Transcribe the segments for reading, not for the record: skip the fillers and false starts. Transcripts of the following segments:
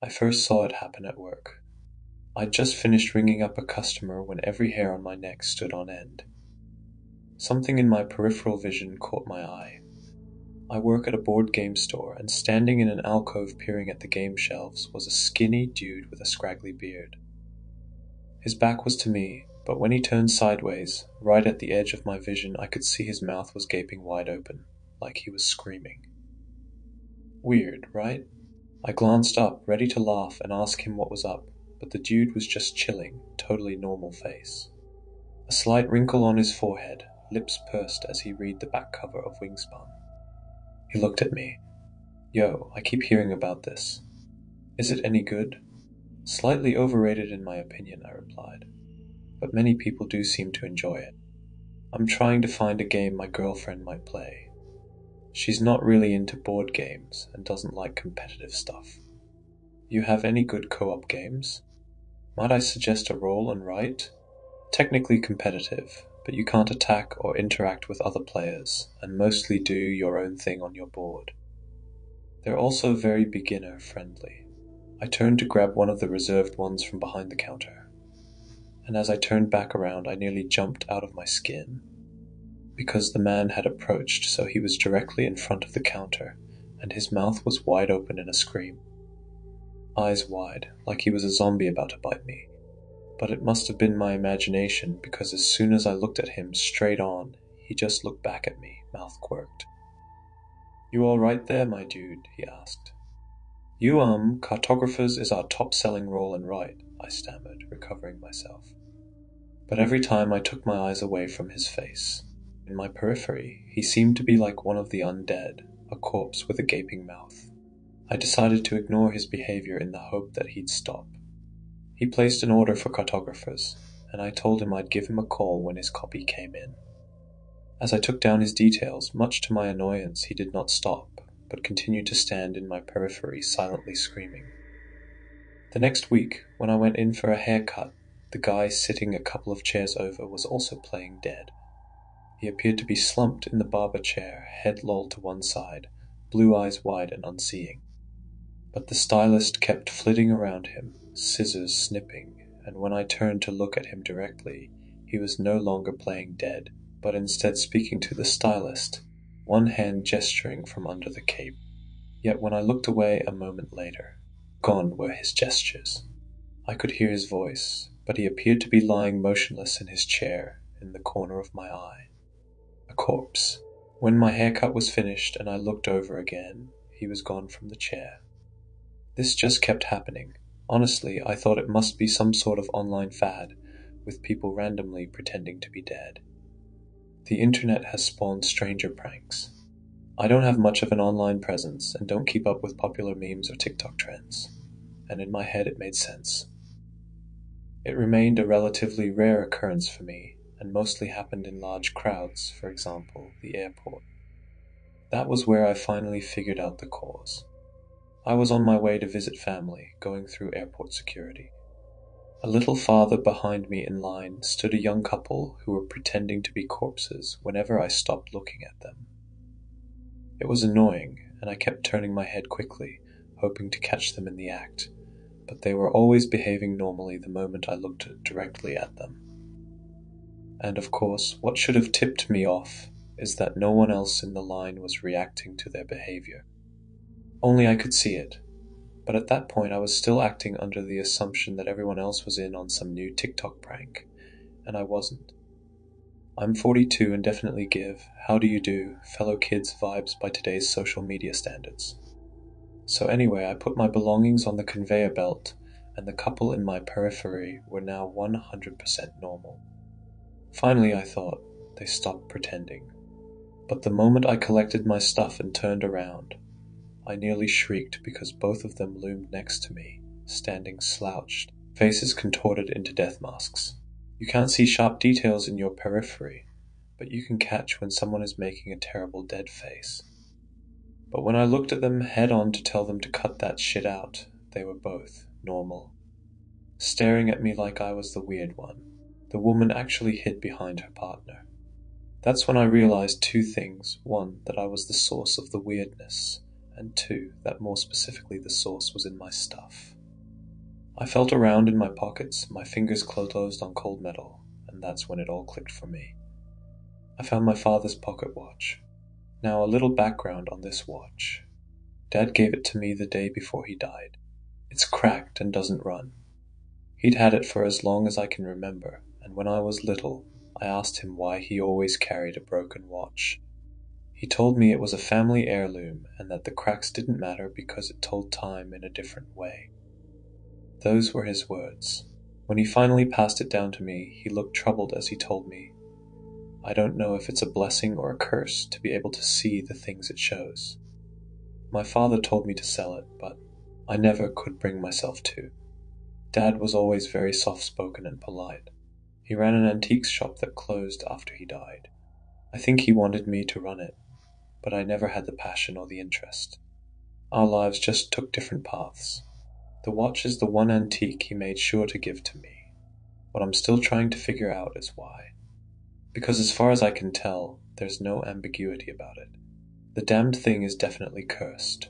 I first saw it happen at work. I'd just finished ringing up a customer when every hair on my neck stood on end. Something in my peripheral vision caught my eye. I work at a board game store, and standing in an alcove peering at the game shelves was a skinny dude with a scraggly beard. His back was to me, but when he turned sideways, right at the edge of my vision, I could see his mouth was gaping wide open, like he was screaming. Weird, right? I glanced up, ready to laugh and ask him what was up, but the dude was just chilling, totally normal face. A slight wrinkle on his forehead, lips pursed as he read the back cover of Wingspan. He looked at me. Yo, I keep hearing about this. Is it any good? Slightly overrated in my opinion, I replied. But many people do seem to enjoy it. I'm trying to find a game my girlfriend might play. She's not really into board games and doesn't like competitive stuff. You have any good co-op games? Might I suggest a roll and write? Technically competitive, but you can't attack or interact with other players, and mostly do your own thing on your board. They're also very beginner-friendly. I turned to grab one of the reserved ones from behind the counter, and as I turned back around, I nearly jumped out of my skin, because the man had approached, so he was directly in front of the counter, and his mouth was wide open in a scream. Eyes wide, like he was a zombie about to bite me. But it must have been my imagination, because as soon as I looked at him straight on, he just looked back at me, mouth quirked. You all right there, my dude? He asked. Cartographers is our top-selling roll and write, I stammered, recovering myself. But every time I took my eyes away from his face. In my periphery, he seemed to be like one of the undead, a corpse with a gaping mouth. I decided to ignore his behavior in the hope that he'd stop. He placed an order for cartographers, and I told him I'd give him a call when his copy came in. As I took down his details, much to my annoyance, he did not stop, but continued to stand in my periphery, silently screaming. The next week, when I went in for a haircut, the guy sitting a couple of chairs over was also playing dead. He appeared to be slumped in the barber chair, head lolled to one side, blue eyes wide and unseeing. But the stylist kept flitting around him, scissors snipping, and when I turned to look at him directly, he was no longer playing dead, but instead speaking to the stylist, one hand gesturing from under the cape. Yet when I looked away a moment later, gone were his gestures. I could hear his voice, but he appeared to be lying motionless in his chair in the corner of my eye. A corpse. When my haircut was finished and I looked over again, he was gone from the chair. This just kept happening. Honestly, I thought it must be some sort of online fad, with people randomly pretending to be dead. The internet has spawned stranger pranks. I don't have much of an online presence and don't keep up with popular memes or TikTok trends, and in my head it made sense. It remained a relatively rare occurrence for me, and mostly happened in large crowds, for example, the airport. That was where I finally figured out the cause. I was on my way to visit family, going through airport security. A little farther behind me in line stood a young couple who were pretending to be corpses whenever I stopped looking at them. It was annoying, and I kept turning my head quickly, hoping to catch them in the act, but they were always behaving normally the moment I looked directly at them. And of course, what should have tipped me off is that no one else in the line was reacting to their behavior. Only I could see it, but at that point I was still acting under the assumption that everyone else was in on some new TikTok prank, and I wasn't. I'm 42 and definitely give how do you do fellow kids vibes by today's social media standards. So anyway, I put my belongings on the conveyor belt, and the couple in my periphery were now 100% normal. Finally, I thought, they stopped pretending. But the moment I collected my stuff and turned around, I nearly shrieked because both of them loomed next to me, standing slouched, faces contorted into death masks. You can't see sharp details in your periphery, but you can catch when someone is making a terrible dead face. But when I looked at them head on to tell them to cut that shit out, they were both normal, staring at me like I was the weird one. The woman actually hid behind her partner. That's when I realized two things. One, that I was the source of the weirdness, and two, that more specifically the source was in my stuff. I felt around in my pockets, my fingers closed on cold metal, and that's when it all clicked for me. I found my father's pocket watch. Now, a little background on this watch. Dad gave it to me the day before he died. It's cracked and doesn't run. He'd had it for as long as I can remember, and when I was little, I asked him why he always carried a broken watch. He told me it was a family heirloom and that the cracks didn't matter because it told time in a different way. Those were his words. When he finally passed it down to me, he looked troubled as he told me, "I don't know if it's a blessing or a curse to be able to see the things it shows." My father told me to sell it, but I never could bring myself to. Dad was always very soft-spoken and polite. He ran an antiques shop that closed after he died. I think he wanted me to run it, but I never had the passion or the interest. Our lives just took different paths. The watch is the one antique he made sure to give to me. What I'm still trying to figure out is why. Because as far as I can tell, there's no ambiguity about it. The damned thing is definitely cursed.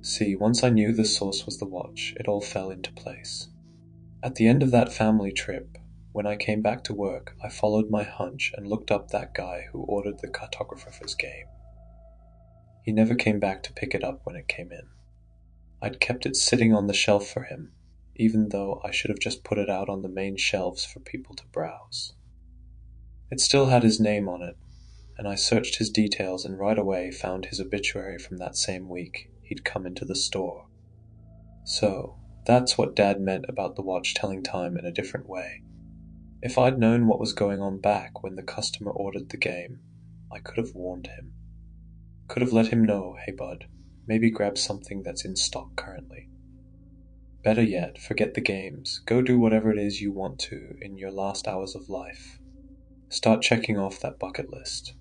See, once I knew the source was the watch, it all fell into place. At the end of that family trip, when I came back to work, I followed my hunch and looked up that guy who ordered the cartographer's game. He never came back to pick it up when it came in. I'd kept it sitting on the shelf for him, even though I should have just put it out on the main shelves for people to browse. It still had his name on it, and I searched his details and right away found his obituary from that same week he'd come into the store. So, that's what Dad meant about the watch telling time in a different way. If I'd known what was going on back when the customer ordered the game, I could have warned him. Could have let him know, "Hey bud, maybe grab something that's in stock currently." Better yet, forget the games. Go do whatever it is you want to in your last hours of life. Start checking off that bucket list.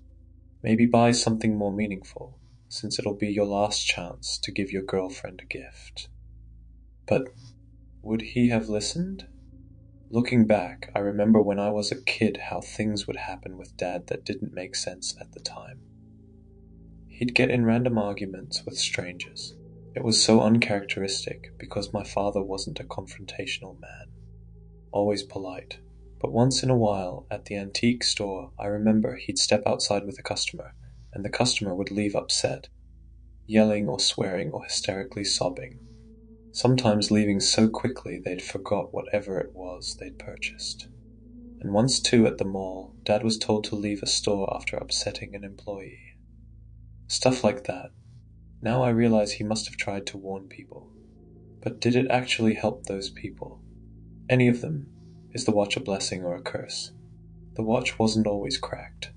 Maybe buy something more meaningful, since it'll be your last chance to give your girlfriend a gift. But would he have listened? Looking back, I remember when I was a kid how things would happen with Dad that didn't make sense at the time. He'd get in random arguments with strangers. It was so uncharacteristic because my father wasn't a confrontational man, always polite. But once in a while, at the antique store, I remember he'd step outside with a customer, and the customer would leave upset, yelling or swearing or hysterically sobbing, sometimes leaving so quickly they'd forgot whatever it was they'd purchased. And once too at the mall, Dad was told to leave a store after upsetting an employee. Stuff like that. Now I realize he must have tried to warn people. But did it actually help those people? Any of them? Is the watch a blessing or a curse? The watch wasn't always cracked.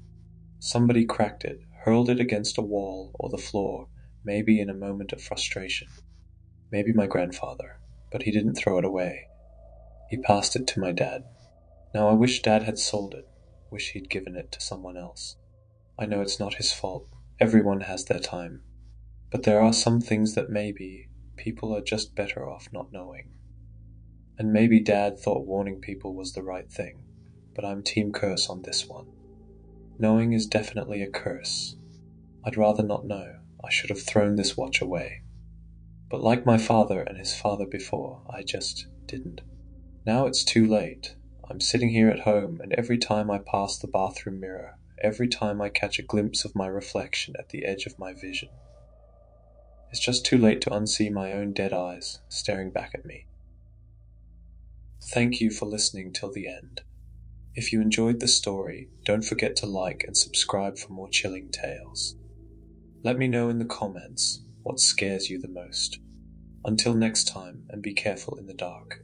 Somebody cracked it, hurled it against a wall or the floor, maybe in a moment of frustration. Maybe my grandfather, but he didn't throw it away. He passed it to my dad. Now I wish Dad had sold it, wish he'd given it to someone else. I know it's not his fault, everyone has their time. But there are some things that maybe people are just better off not knowing. And maybe Dad thought warning people was the right thing, but I'm team curse on this one. Knowing is definitely a curse. I'd rather not know. I should have thrown this watch away. But like my father and his father before, I just didn't. Now it's too late. I'm sitting here at home, and every time I pass the bathroom mirror, every time I catch a glimpse of my reflection at the edge of my vision, it's just too late to unsee my own dead eyes staring back at me. Thank you for listening till the end. If you enjoyed the story, don't forget to like and subscribe for more chilling tales. Let me know in the comments what scares you the most. Until next time, and be careful in the dark.